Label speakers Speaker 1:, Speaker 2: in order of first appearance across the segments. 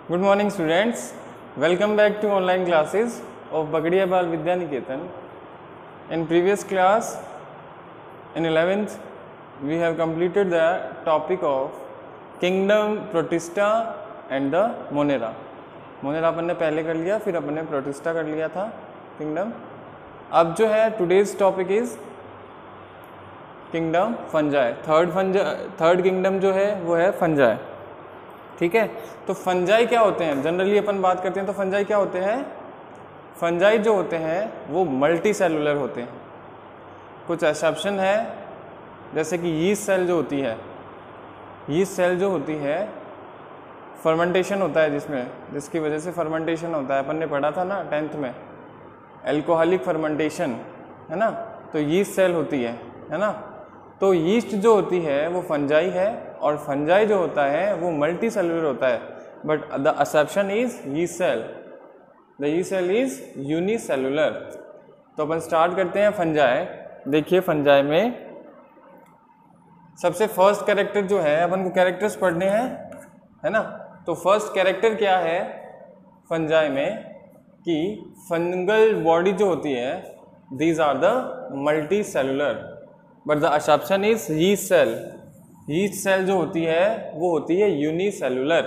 Speaker 1: Good morning students, welcome back to online classes of Bagadiya Bal Vidya Niketan. In previous class, in 11th, we have completed the topic of Kingdom, Protista and the Monera. Monera अपन ने पहले कर लिया, फिर अपन ने Protista कर लिया था Kingdom. अब जो है today's topic is Kingdom Fungi. Third Kingdom जो है वो है Fungi. ठीक है, तो फंजाई क्या होते हैं? जनरली अपन बात करते हैं तो फंजाई क्या होते हैं? फंजाई जो होते हैं वो मल्टी सेलुलर होते हैं. कुछ एक्सेप्शन है, जैसे कि यीस्ट सेल जो होती है, यीस्ट सेल जो होती है फर्मेंटेशन होता है जिसकी वजह से फर्मेंटेशन होता है. अपन ने पढ़ा था ना 10th में, एल्कोहलिक फर्मेंटेशन, है ना. तो यीस्ट सेल होती है ना. तो यीस्ट जो होती है वो फंजाई है और फंजाई जो होता है वो मल्टी सेलुलर होता है. But the exception is yeast cell. The yeast cell is unicellular. तो अपन स्टार्ट करते हैं फंजाई. देखिए फंजाई में सबसे फर्स्ट कैरेक्टर जो है, अपन को कैरेक्टर्स पढ़ने हैं, है ना. तो फर्स्ट कैरेक्टर क्या है फंजाई में कि फंगल बॉडी जो होती है these are the multi cellular. But the exception is yeast cell. Yeast cell जो होती है वो होती है यूनिसेलुलर.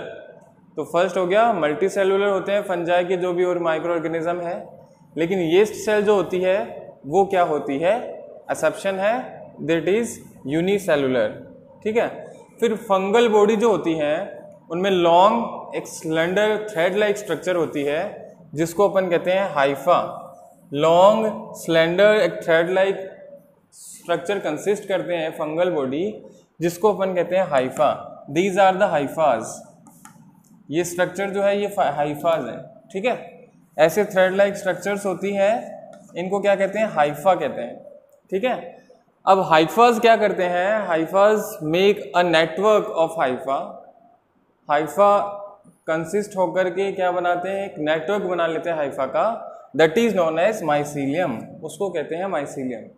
Speaker 1: तो फर्स्ट हो गया मल्टी सेलुलर होते हैं फंजाई के जो भी और माइक्रो ऑर्गेनिज्म है. लेकिन यीस्ट सेल जो होती है वो क्या होती है? एक्सेप्शन है, दैट इज यूनिसेलुलर. ठीक है. फिर फंगल बॉडी जो होती है उनमें लॉन्ग एक स्लेंडर थ्रेड लाइक स्ट्रक्चर होती है जिसको अपन कहते हैं हाइफा. लॉन्ग स्लेंडर एक थ्रेड लाइक स्ट्रक्चर कंसिस्ट करते हैं फंगल बॉडी जिसको अपन कहते हैं hypha. These are the hyphae. ये स्ट्रक्चर जो है ये हाइफाज है. ठीक है. ऐसे थ्रेड लाइक स्ट्रक्चर्स होती है, इनको क्या कहते हैं? हाइफा कहते हैं. ठीक है. अब हाइफाज क्या करते हैं? Hyphae make a network of hypha. Hypha consist होकर के क्या बनाते हैं? एक नेटवर्क बना लेते हैं हाइफा का. That is known as mycelium. उसको कहते हैं माइसीलियम.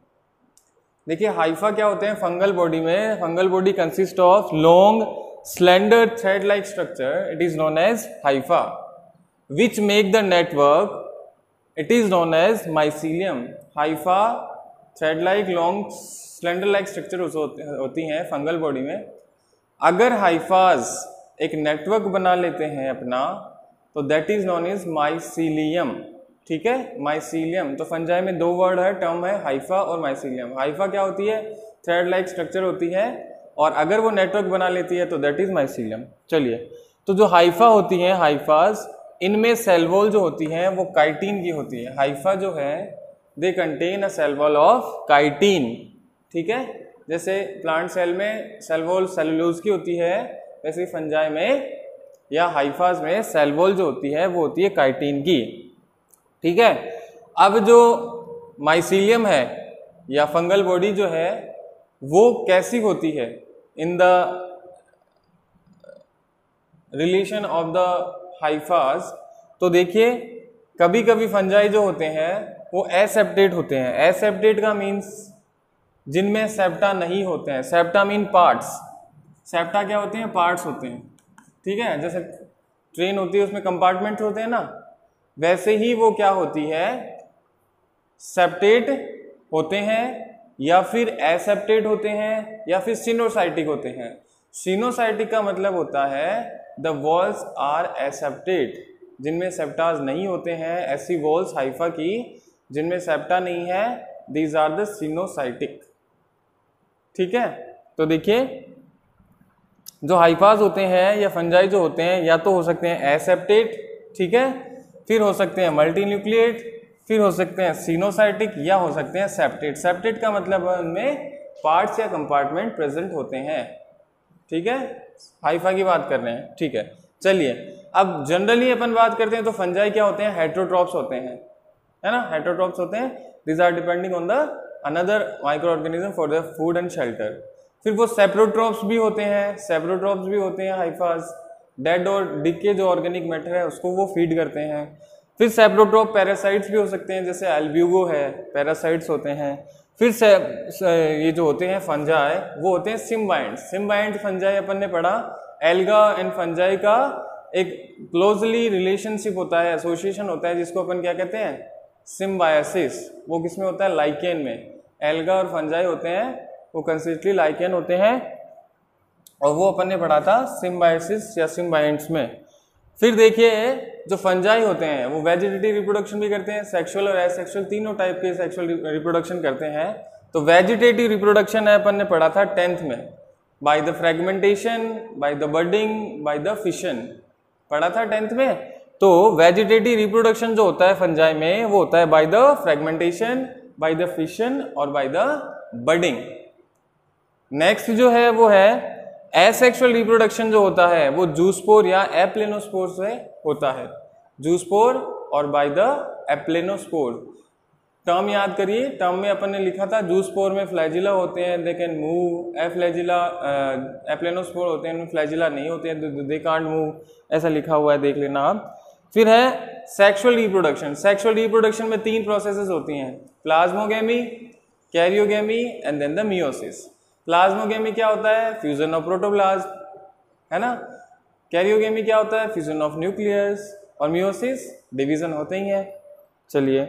Speaker 1: देखिए हाइफा क्या होते हैं फंगल बॉडी में? Fungal body consist of long slender thread like structure. It is known as hypha which make the network. It is known as mycelium. Hypha thread like long slender like structure होती हैं fungal body में. अगर हाइफाज एक network बना लेते हैं अपना तो that is known as mycelium. ठीक है, माइसीलियम. तो फंजाई में दो वर्ड है, टर्म है हाइफा और माइसीलियम. हाइफा क्या होती है? थ्रेड लाइक स्ट्रक्चर होती है और अगर वो नेटवर्क बना लेती है तो दैट इज माइसीलियम. चलिए, तो जो हाइफा होती हैं हाइफाज, इनमें सेल वॉल जो होती है वो काइटिन की होती है. हाइफा जो है they contain a cell wall of chitin. ठीक है. जैसे प्लांट सेल में सेल वॉल सेलुलोज की होती है, वैसे फंजाई में या हाइफाज में सेल वॉल जो होती है वो होती है काइटिन की. ठीक है. अब जो माइसीलियम है या फंगल बॉडी जो है वो कैसी होती है in the relation of the hyphae? तो देखिए कभी कभी फंजाई जो होते हैं वो एसेप्टेट होते हैं. एसेप्टेट का मीन्स जिनमें सेप्टा नहीं होते हैं. Septa mean parts. सेप्टा क्या होते हैं? पार्ट्स होते हैं. ठीक है. जैसे ट्रेन होती है उसमें कंपार्टमेंट्स होते हैं ना, वैसे ही वो क्या होती है? सेप्टेट होते हैं या फिर एसेप्टेट होते हैं या फिर सिनोसाइटिक होते हैं. सिनोसाइटिक का मतलब होता है द वॉल्स आर एसेप्टेट. जिनमें सेप्टाज नहीं होते हैं, ऐसी वॉल्स हाइफा की जिनमें सेप्टा नहीं है, दीज आर द सिनोसाइटिक. ठीक है. तो देखिए जो हाइफाज होते हैं या फंजाई जो होते हैं या तो हो सकते हैं एसेप्टेट, ठीक है, फिर हो सकते हैं मल्टी न्यूक्लिएट, फिर हो सकते हैं सिनोसाइटिक या हो सकते हैं सेप्टेट. सेप्टेट का मतलब उनमें पार्ट्स या कंपार्टमेंट प्रेजेंट होते हैं. ठीक है. हाइफा की बात कर रहे हैं. ठीक है. चलिए, अब जनरली अपन बात करते हैं तो फंजाई क्या होते हैं? हेट्रोट्रॉप्स होते हैं, है ना. हेट्रोट्रॉप्स होते हैं. These are depending on the another micro organism for the food and shelter. फिर वो सेप्रोट्रॉप्स भी होते हैं. सेप्रोट्रॉप्स भी होते हैं हाइफाज. डेड और डिके जो ऑर्गेनिक मैटर है उसको वो फीड करते हैं. फिर सेप्रोट्रॉप पैरासाइट्स भी हो सकते हैं, जैसे एल्ब्यूगो है, पैरासाइट्स होते हैं. फिर ये जो होते हैं फंजाई वो होते हैं सिम्बाइंट्स. सिम्बाइंट फंजाई अपन ने पढ़ा एल्गा एंड फंजाई का एक क्लोजली रिलेशनशिप होता है, एसोसिएशन होता है, जिसको अपन क्या कहते हैं, सिम्बायोसिस। वो किसमें होता है, लाइकेन में। एल्गा और फंजाई होते हैं वो कंसिस्टली लाइकेन होते हैं, और वो अपन ने पढ़ा था सिम्बायोसिस या सिम्बायंट्स में। फिर देखिए जो फंजाई होते हैं वो वेजिटेटिव रिप्रोडक्शन भी करते हैं, सेक्सुअल और एसेक्सुअल तीनों टाइप के सेक्सुअल रिप्रोडक्शन करते हैं। तो वेजिटेटिव रिप्रोडक्शन है अपन ने पढ़ा था 10th में, by the fragmentation, by the budding, by the fission, पढ़ा था 10th में। तो वेजिटेटिव रिप्रोडक्शन जो होता है फंजाई में वो होता है by the fragmentation, by the fission और बाय द बर्डिंग। नेक्स्ट जो है वो है एसेक्सुअल रिप्रोडक्शन जो होता है वो जूस्पोर या एप्लेनोस्पोर से होता है। जूस्पोर और बाय द एप्लेनोस्पोर। टर्म याद करिए, टर्म में अपन ने लिखा था जूस्पोर में फ्लैजिला होते हैं, दे कैन मूव। एफ्लैजिला एप्लेनोस्पोर होते हैं, फ्लैजिला नहीं होते हैं, दे कांट मूव, ऐसा लिखा हुआ है, देख लेना आप। फिर है सेक्सुअल रिप्रोडक्शन। सेक्सुअल रिप्रोडक्शन में 3 प्रोसेसेस होती हैं, plasmogamy, karyogamy and then the meiosis. Plasmogamy क्या होता है, फ्यूजन ऑफ प्रोटोप्लाज्म, है ना। कैरियोगेमी क्या होता है, फ्यूजन ऑफ न्यूक्लियस, और मियोसिस डिवीजन होते ही है। चलिए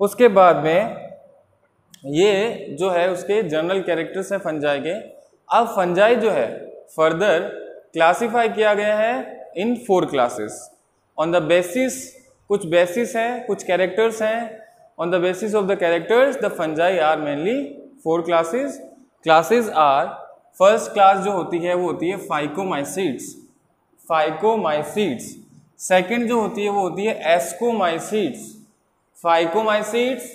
Speaker 1: उसके बाद में ये जो है उसके जनरल कैरेक्टर्स है फंजाई के। अब फंजाई जो है फर्दर क्लासिफाई किया गया है in 4 classes on the basis, कुछ बेसिस हैं, कुछ कैरेक्टर्स हैं। On the basis of the characters the fungi are mainly 4 classes. Classes are, first class जो होती है वो होती है फाइकोमाइसीड्स, फाइकोमाइसीड्स। सेकंड जो होती है वो होती है ascomycetes, phycomycetes,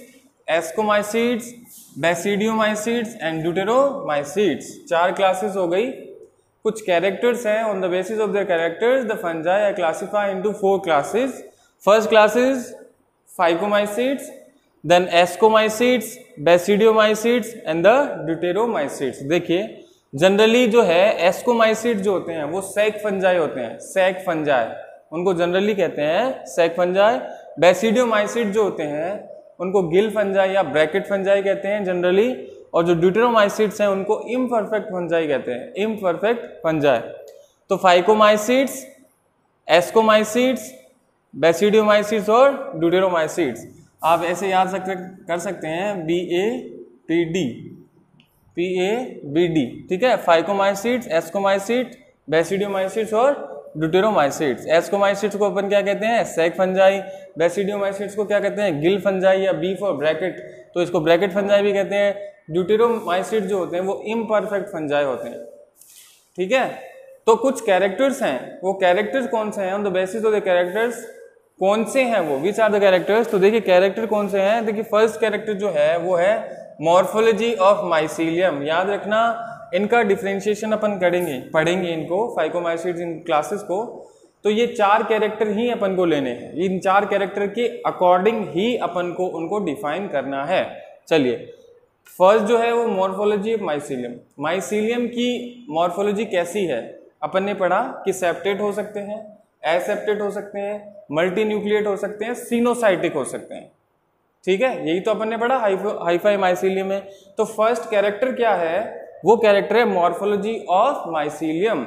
Speaker 1: ascomycetes, basidiomycetes and deuteromycetes. 4 classes हो गई। कुछ कैरेक्टर्स हैं, on the basis of the characters the fungi are classified into 4 classes. First class is phycomycetes, then ascomycetes, basidiomycetes and the deuteromycetes. देखिए जनरली जो है एस्कोमाइसीड जो होते हैं वो सैक फंजाई होते हैं, सैक फंजाई उनको जनरली कहते हैं सैक फंजाई। बेसिडियोमाइसीड जो होते हैं उनको गिल फंजाई या ब्रैकेट फंजाई कहते हैं जनरली, और जो ड्यूटेरोमाइसीड्स हैं उनको इम्परफेक्ट फंजाई कहते हैं, इम्परफेक्ट फंजाई। तो फाइकोमाइसीड्स, एस्कोमाइसीड्स, बेसिडियोमाइसीड्स और ड्यूटेरोमाइसीड्स आप ऐसे याद कर सकते हैं, BAPD, PABD, ठीक है। फाइकोमाइसीड्स, एस्कोमाइसीड्स, बेसिडियोमाइसीड्स और ड्यूटेरोमाइसीड्स। एस्कोमाइसीड्स को अपन क्या कहते हैं, सैक फंजाई। बेसिडियोमाइसीड्स को क्या कहते हैं, गिल फंजाई या बी फॉर ब्रैकेट, तो इसको ब्रैकेट फंजाई भी कहते हैं। ड्यूटेरोमाइसीड्स जो होते हैं वो इम्परफेक्ट फंजाई होते हैं, ठीक है। तो कुछ कैरेक्टर्स हैं, वो कैरेक्टर्स कौन से हैं, on the basis of the characters कौन से हैं वो, विच आर द कैरेक्टर्स। तो देखिए कैरेक्टर कौन से हैं, देखिए फर्स्ट कैरेक्टर जो है वो है मॉर्फोलॉजी ऑफ माइसीलियम। याद रखना इनका डिफरेंशिएशन अपन पढ़ेंगे इनको फाइकोमाइसीड्स इन क्लासेस को। तो ये 4 कैरेक्टर ही अपन को लेने हैं, इन 4 कैरेक्टर के अकॉर्डिंग ही अपन को उनको डिफाइन करना है। चलिए फर्स्ट जो है वो मॉर्फोलॉजी ऑफ माइसीलियम। माइसीलियम की मॉर्फोलॉजी कैसी है, अपन ने पढ़ा कि सेप्टेट हो सकते हैं, एसेप्टेट हो सकते हैं, मल्टी न्यूक्लिएट हो सकते हैं, सिनोसाइटिक हो सकते हैं, ठीक है। यही तो अपन ने पढ़ा हाइफाई माइसीलियम में। तो फर्स्ट कैरेक्टर क्या है, वो कैरेक्टर है मॉर्फोलॉजी ऑफ माइसीलियम,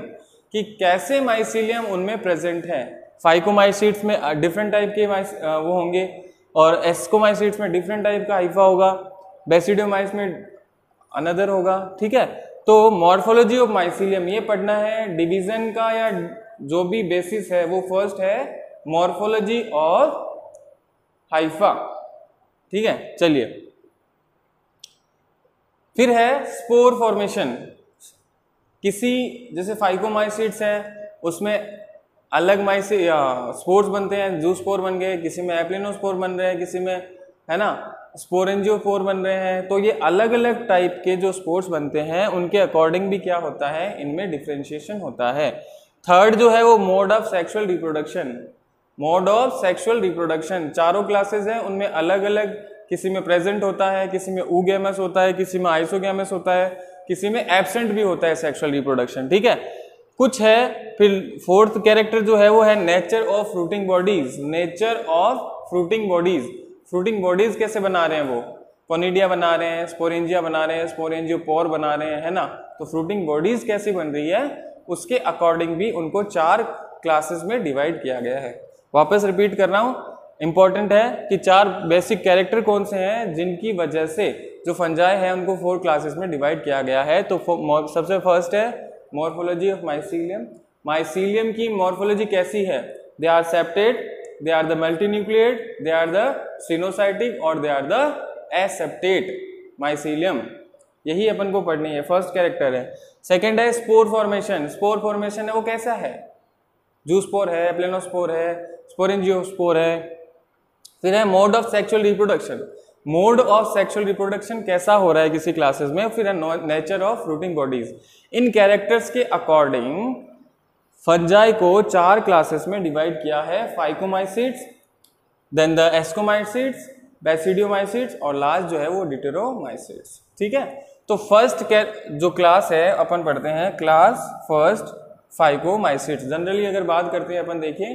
Speaker 1: कि कैसे माइसीलियम उनमें प्रेजेंट है। फाइकोमाइसीड्स में डिफरेंट टाइप के वो होंगे, और एस्कोमाइसीड्स में डिफरेंट टाइप का हाइफा होगा, बेसिडियोमाइट्स में अनदर होगा, ठीक है। तो मॉर्फोलॉजी ऑफ माइसीलियम ये पढ़ना है। डिवीजन का या जो भी बेसिस है वो फर्स्ट है मॉर्फोलॉजी ऑफ हाइफा, ठीक है। चलिए फिर है स्पोर फॉर्मेशन। किसी जैसे फाइकोमाइसीड्स है उसमें अलग स्पोर्स बनते हैं, जूस्पोर बन गए, किसी में एप्लिनोस्पोर बन रहे हैं, किसी में है ना स्पोरेंजियोपोर बन रहे हैं। तो ये अलग अलग टाइप के जो स्पोर्स बनते हैं उनके अकॉर्डिंग भी क्या होता है, इनमें डिफरेंशिएशन होता है। थर्ड जो है वो mode of sexual reproduction. Mode of sexual reproduction 4 classes हैं, उनमें अलग अलग, किसी में प्रेजेंट होता है, किसी में ऊगैमस होता है, किसी में आइसोगैमस होता है, किसी में एब्सेंट भी होता है सेक्सुअल रिप्रोडक्शन, ठीक है। कुछ है। फिर फोर्थ कैरेक्टर जो है वो है nature of fruiting bodies. Nature of fruiting bodies, fruiting bodies कैसे बना रहे हैं वो, कोनिडिया बना रहे हैं, स्पोरेंजिया बना रहे हैं, स्पोरेंजियोपोर बना रहे हैं, है ना। तो फ्रूटिंग बॉडीज कैसी बन रही है उसके अकॉर्डिंग भी उनको 4 क्लासेस में डिवाइड किया गया है। वापस रिपीट कर रहा हूँ, इंपॉर्टेंट है कि 4 बेसिक कैरेक्टर कौन से हैं जिनकी वजह से जो फंजाई है उनको 4 क्लासेस में डिवाइड किया गया है। तो सबसे फर्स्ट है मॉर्फोलॉजी ऑफ माइसीलियम। माइसीलियम की मॉर्फोलॉजी कैसी है? They are septate, they are the multinucleate, they are the coenocytic और they are the aseptate mycelium. यही अपन को पढ़नी है, फर्स्ट कैरेक्टर है। सेकंड है स्पोर फॉर्मेशन। स्पोर फॉर्मेशन है वो कैसा है? जूस्पोर है, प्लेनोस्पोर है, स्पोरेंजियोस्पोर है। फिर है mode of sexual reproduction. Mode of sexual reproduction कैसा हो रहा है किसी क्लासेस में। फिर है nature of fruiting bodies. In characters के अकॉर्डिंग फंजाई को 4 क्लासेस में डिवाइड किया है, फाइकोमाइसीट्स, देन द एस्कोमाइसीट्स, बेसिडियोमाइसीट्स और लास्ट जो है वो डिटेरोमाइसीट्स। ठीक है, तो फर्स्ट जो क्लास है अपन पढ़ते हैं, क्लास फर्स्ट फाइकोमाइसीट्स। जनरली अगर बात करते हैं अपन, देखिए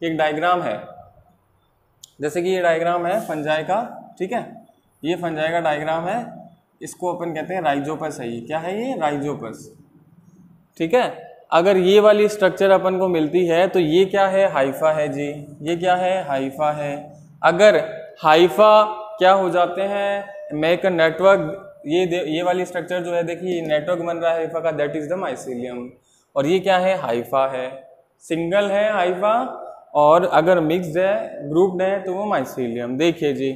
Speaker 1: एक डायग्राम है, जैसे कि ये डायग्राम है फंजाई का। ठीक है, ये फंजाई का डायग्राम है, इसको अपन कहते हैं राइजोपस है। ये क्या है? ये राइजोपस। ठीक है, अगर ये वाली स्ट्रक्चर अपन को मिलती है तो ये क्या है? हाइफा है जी। ये क्या है? हाइफा है। अगर हाइफा क्या हो जाते हैं, मेक अ नेटवर्क, ये वाली स्ट्रक्चर जो है देखिए नेटवर्क बन रहा है हाइफा का, दैट इज द माइसीलियम। और ये क्या है? हाइफा है। सिंगल है हाइफा, और अगर मिक्स्ड है, ग्रुप्ड है, तो वो माइसीलियम। देखिए जी,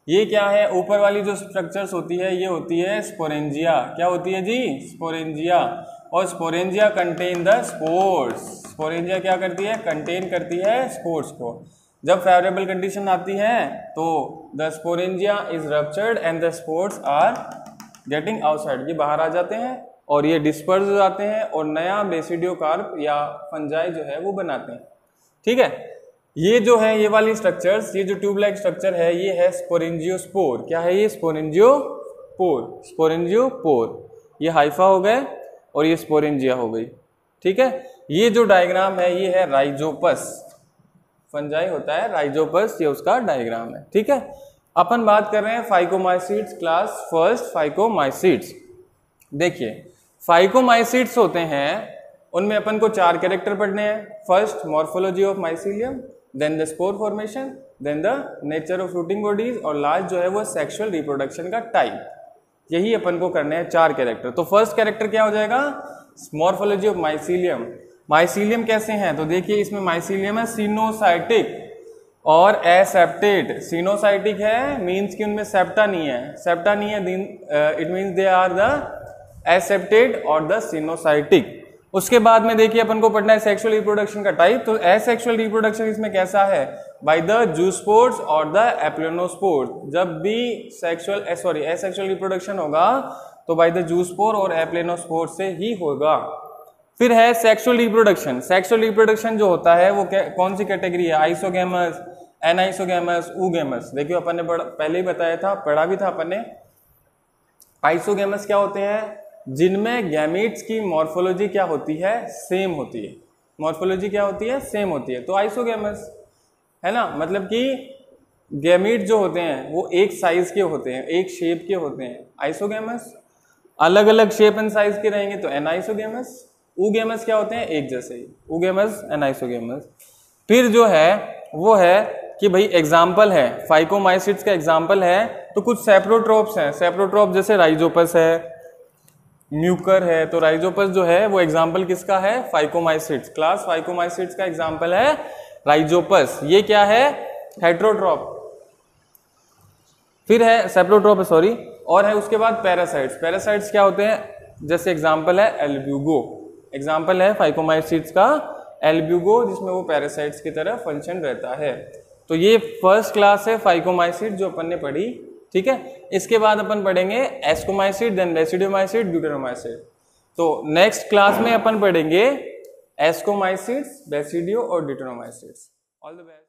Speaker 1: ये क्या है? ऊपर वाली जो स्ट्रक्चर्स होती है ये होती है स्पोरेंजिया। क्या होती है जी? स्पोरेंजिया। और sporangia contain the spores. Sporangia क्या करती है? कंटेन करती है स्पोर्स को। जब फेवरेबल कंडीशन आती है तो the sporangia is ruptured and the spores are getting outside. ये बाहर आ जाते हैं और ये डिस्पर्स हो जाते हैं और नया बेसिडियोकार्प या फंजाई जो है वो बनाते हैं। ठीक है, ये जो है ये वाली स्ट्रक्चर्स, ये जो ट्यूब लाइक स्ट्रक्चर है ये है स्पोरेंजियोस्पोर। क्या है ये? स्पोरेंजियोपोर। स्पोरेंजियोपोर, ये हाइफा हो गए और ये स्पोरेंजिया हो गई। ठीक है, ये जो डायग्राम है ये है राइजोपस। फंजाई होता है राइजोपस, ये उसका डायग्राम है। ठीक है, अपन बात कर रहे हैं फाइकोमाइसीट्स, क्लास फर्स्ट फाइकोमाइसीट्स। देखिए फाइकोमाइसीट्स होते हैं, उनमें अपन को 4 कैरेक्टर पढ़ने हैं। First morphology of mycelium, then the spore formation, then the nature of fruiting bodies और लास्ट जो है वो सेक्सुअल रिप्रोडक्शन का टाइप। यही अपन को करने हैं 4 कैरेक्टर। तो फर्स्ट कैरेक्टर क्या हो जाएगा? Morphology of mycelium. माइसीलियम कैसे हैं? तो देखिए इसमें माइसीलियम है सिनोसाइटिक और एसेप्टेट। सिनोसाइटिक है मींस कि उनमें सेप्टा नहीं है। सेप्टा नहीं है, it means they are the aseptate और द सिनोसाइटिक। उसके बाद में देखिए अपन को पढ़ना है सेक्सुअल रिप्रोडक्शन का टाइप। तो एसेक्सुअल रिप्रोडक्शन इसमें कैसा है? बाय द जूस्पोर्स और द एप्लेनोस्पोर्स। जब भी एसेक्सुअल रिप्रोडक्शन होगा तो बाय द जूस्पोर और एप्लेनोस्पोर से ही होगा। फिर है सेक्सुअल रिप्रोडक्शन। सेक्सुअल रिप्रोडक्शन जो होता है वो कौन सी कैटेगरी है? Isogamous, anisogamous, oogamous. देखियो अपन ने पहले ही बताया था, पढ़ा भी था अपन ने। आइसोगेमस क्या होते हैं? जिनमें गैमीट्स की मॉर्फोलॉजी क्या होती है? सेम होती है। मॉर्फोलॉजी क्या होती है? सेम होती है, तो आइसोगेमस है ना। मतलब कि गैमीट जो होते हैं वो एक साइज के होते हैं, एक शेप के होते हैं, आइसोगेमस। अलग अलग शेप एंड साइज के रहेंगे तो एनाइसोगेमस। ऊगेमस क्या होते हैं? एक जैसे ही, ऊगेमस, एनाइसोगेमस। फिर जो है वो है कि भाई एग्जाम्पल है, फाइकोमाइसीट्स का एग्जाम्पल है तो कुछ सेप्रोट्रोप्स हैं। सेप्रोट्रोप जैसे राइजोपस है, म्यूकर है। तो राइजोपस जो है वो एग्जाम्पल किसका है? फाइकोमाइसीट्स। क्लास फाइकोमाइसीट्स का एग्जाम्पल है राइजोपस। ये क्या है? हेट्रोट्रोप। फिर है सेप्रोट्रोप, सॉरी। और है उसके बाद पैरासाइट्स। पैरासाइट्स क्या होते हैं? जैसे एग्जाम्पल है एल्ब्यूगो। एग्जाम्पल है फाइकोमाइसीट्स का एल्ब्यूगो, जिसमें वो पैरासाइट्स की तरह फंक्शन रहता है। तो ये फर्स्ट क्लास है फाइकोमाइसीट जो अपन ने पढ़ी। ठीक है, इसके बाद अपन पढ़ेंगे एस्कोमाइसीट, देन बेसिडियोमाइसीट, ड्यूटेरोमाइसीट। तो नेक्स्ट क्लास में अपन पढ़ेंगे एस्कोमाइसीट्स, बेसिडियो और ड्यूटेरोमाइसीट्स। All the best.